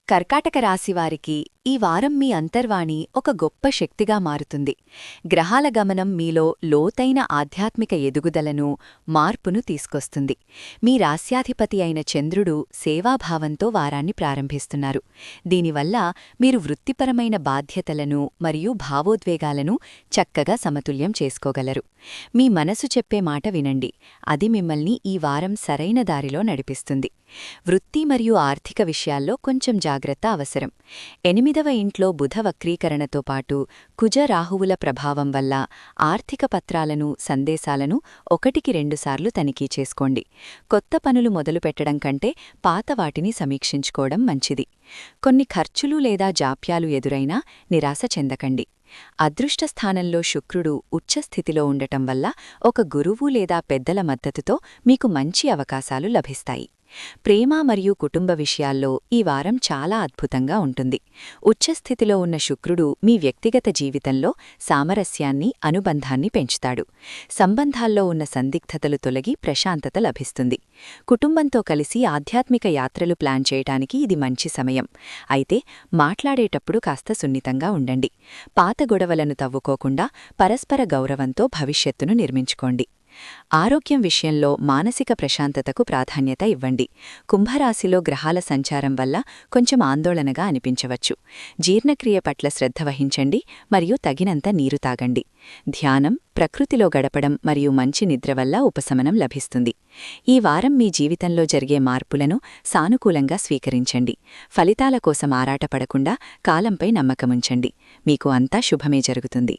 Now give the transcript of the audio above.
కర్కాటక రాశివారికి ఈ వారం మీ అంతర్వాణి ఒక గొప్ప శక్తిగా మారుతుంది. గ్రహాల గమనం మీలో లోతైన ఆధ్యాత్మిక ఎదుగుదలను, మార్పును తీసుకొస్తుంది. మీ రాస్యాధిపతి అయిన చంద్రుడు సేవాభావంతో వారాన్ని ప్రారంభిస్తున్నారు. దీనివల్ల మీరు వృత్తిపరమైన బాధ్యతలను మరియు భావోద్వేగాలను చక్కగా సమతుల్యం చేసుకోగలరు. మీ మనసు చెప్పే మాట వినండి, అది మిమ్మల్ని ఈ వారం సరైన దారిలో నడిపిస్తుంది. వృత్తి మరియు ఆర్థిక విషయాల్లో కొంచెం జాగ్రత్త అవసరం. 8వ ఇంట్లో బుధ వక్రీకరణతో పాటు కుజ రాహువుల ప్రభావం వల్ల ఆర్థిక పత్రాలను, సందేశాలను 1కి 2 సార్లు తనిఖీ చేసుకోండి. కొత్త పనులు మొదలుపెట్టడం కంటే పాత వాటిని సమీక్షించుకోవడం మంచిది. కొన్ని ఖర్చులు లేదా జాప్యాలు ఎదురైనా నిరాశ చెందకండి. అదృష్ట స్థానంలో శుక్రుడు ఉచ్చస్థితిలో ఉండటం వల్ల ఒక గురువు లేదా పెద్దల మద్దతుతో మీకు మంచి అవకాశాలు లభిస్తాయి. ప్రేమ మరియు కుటుంబ విషయాల్లో ఈ వారం చాలా అద్భుతంగా ఉంటుంది. ఉచ్చస్థితిలో ఉన్న శుక్రుడు మీ వ్యక్తిగత జీవితంలో సామరస్యాన్ని, అనుబంధాన్ని పెంచుతాడు. సంబంధాల్లో ఉన్న సందిగ్ధతలు తొలగి ప్రశాంతత లభిస్తుంది. కుటుంబంతో కలిసి ఆధ్యాత్మిక యాత్రలు ప్లాన్ చేయటానికి ఇది మంచి సమయం. అయితే మాట్లాడేటప్పుడు కాస్త సున్నితంగా ఉండండి. పాత గొడవలను తవ్వుకోకుండా పరస్పర గౌరవంతో భవిష్యత్తును నిర్మించుకోండి. ఆరోగ్యం విషయంలో మానసిక ప్రశాంతతకు ప్రాధాన్యత ఇవ్వండి. కుంభరాశిలో గ్రహాల సంచారం వల్ల కొంచెం ఆందోళనగా అనిపించవచ్చు. జీర్ణక్రియ పట్ల శ్రద్ధ వహించండి మరియు తగినంత నీరు తాగండి. ధ్యానం, ప్రకృతిలో గడపడం మరియు మంచి నిద్ర వల్ల ఉపశమనం లభిస్తుంది. ఈ వారం మీ జీవితంలో జరిగే మార్పులను సానుకూలంగా స్వీకరించండి. ఫలితాల కోసం ఆరాటపడకుండా కాలంపై నమ్మకముంచండి. మీకు అంతా శుభమే జరుగుతుంది.